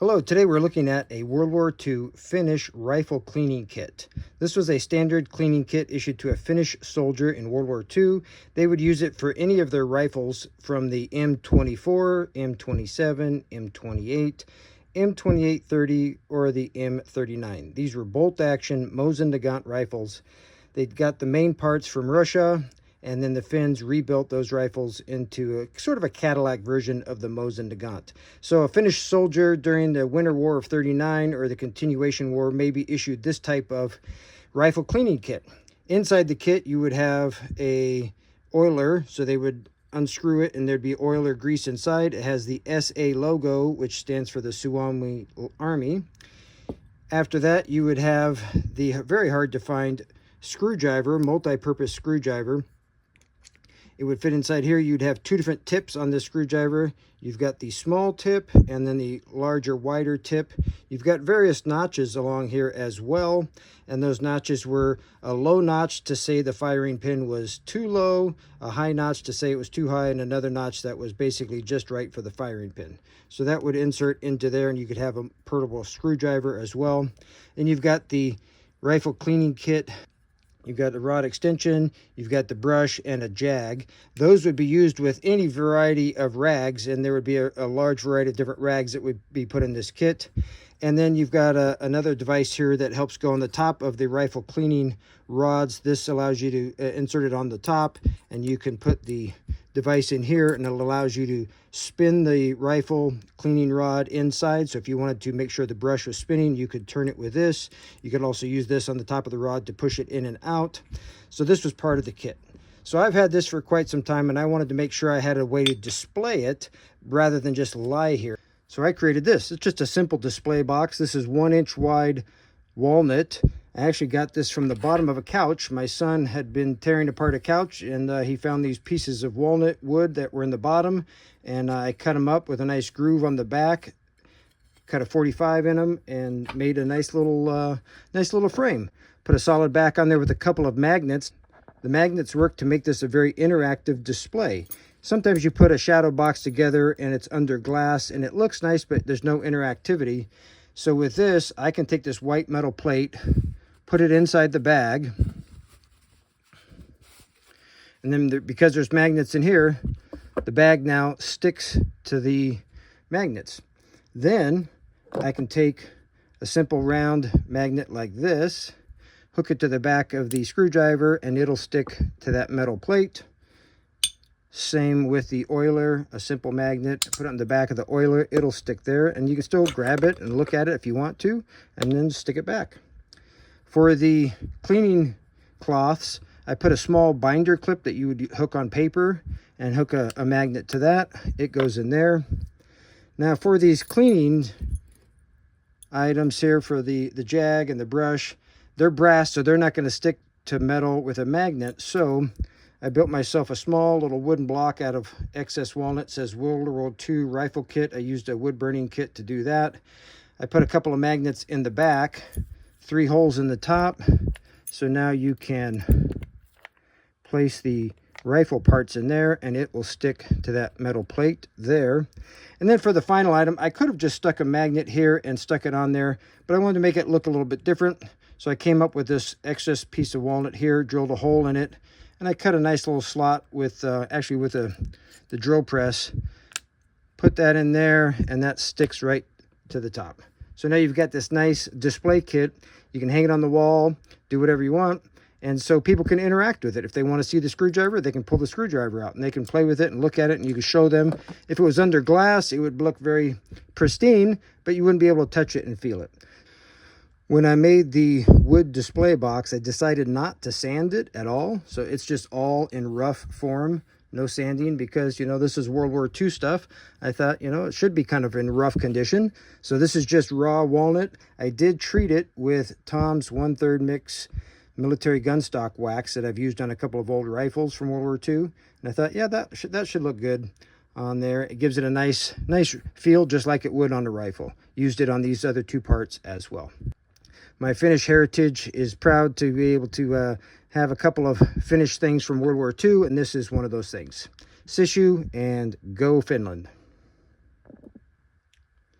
Hello, today we're looking at a World War II Finnish rifle cleaning kit. This was a standard cleaning kit issued to a Finnish soldier in World War II. They would use it for any of their rifles from the M24, M27, M28, M2830, or the M39. These were bolt-action Mosin-Nagant rifles. They got the main parts from Russia, and then the Finns rebuilt those rifles into a sort of a Cadillac version of the Mosin-Nagant. So a Finnish soldier during the Winter War of 39 or the Continuation War maybe issued this type of rifle cleaning kit. Inside the kit you would have a oiler, so they would unscrew it and there'd be oiler grease inside. It has the SA logo, which stands for the Suomi Army. After that you would have the very hard to find screwdriver, multi-purpose screwdriver. It would fit inside here. You'd have two different tips on this screwdriver. You've got the small tip and then the larger, wider tip. You've got various notches along here as well. And those notches were a low notch to say the firing pin was too low, a high notch to say it was too high, and another notch that was basically just right for the firing pin. So that would insert into there, and you could have a portable screwdriver as well. And you've got the rifle cleaning kit. You've got the rod extension, you've got the brush, and a jag. Those would be used with any variety of rags, and there would be a large variety of different rags that would be put in this kit. And then you've got another device here that helps go on the top of the rifle cleaning rods. This allows you to insert it on the top, and you can put the device in here, and it allows you to spin the rifle cleaning rod inside. So if you wanted to make sure the brush was spinning, you could turn it with this. You could also use this on the top of the rod to push it in and out. So this was part of the kit. So I've had this for quite some time, and I wanted to make sure I had a way to display it rather than just lie here. So I created this. It's just a simple display box. This is 1 inch wide walnut. I actually got this from the bottom of a couch. My son had been tearing apart a couch, and he found these pieces of walnut wood that were in the bottom, and I cut them up with a nice groove on the back, cut a 45 in them, and made a nice little frame. Put a solid back on there with a couple of magnets. The magnets work to make this a very interactive display. Sometimes you put a shadow box together and it's under glass and it looks nice, but there's no interactivity. So with this, I can take this white metal plate, put it inside the bag, and then because there's magnets in here, the bag now sticks to the magnets. Then I can take a simple round magnet like this, hook it to the back of the screwdriver, and it'll stick to that metal plate. Same with the oiler, a simple magnet, put it on the back of the oiler, it'll stick there, and you can still grab it and look at it if you want to, and then stick it back. For the cleaning cloths, I put a small binder clip that you would hook on paper and hook a magnet to that. It goes in there. Now for these cleaning items here, for the jag and the brush, they're brass, so they're not going to stick to metal with a magnet. So I built myself a small little wooden block out of excess walnut. It says World War II rifle kit. I used a wood burning kit to do that. I put a couple of magnets in the back, 3 holes in the top. So now you can place the rifle parts in there and it will stick to that metal plate there. And then for the final item, I could have just stuck a magnet here and stuck it on there, but I wanted to make it look a little bit different. So I came up with this excess piece of walnut here, drilled a hole in it, and I cut a nice little slot with the drill press. Put that in there, and that sticks right to the top. So now you've got this nice display kit. You can hang it on the wall, do whatever you want, and so people can interact with it. If they want to see the screwdriver, they can pull the screwdriver out, and they can play with it and look at it, and you can show them. If it was under glass, it would look very pristine, but you wouldn't be able to touch it and feel it. When I made the wood display box, I decided not to sand it at all. So it's just all in rough form, no sanding, because, you know, this is World War II stuff. I thought, you know, it should be kind of in rough condition. So this is just raw walnut. I did treat it with Tom's 1/3 mix military gunstock wax that I've used on a couple of old rifles from World War II. And I thought, yeah, that should look good on there. It gives it a nice feel, just like it would on a rifle. Used it on these other 2 parts as well. My Finnish heritage is proud to be able to have a couple of Finnish things from World War II, and this is one of those things. Sishu and go Finland.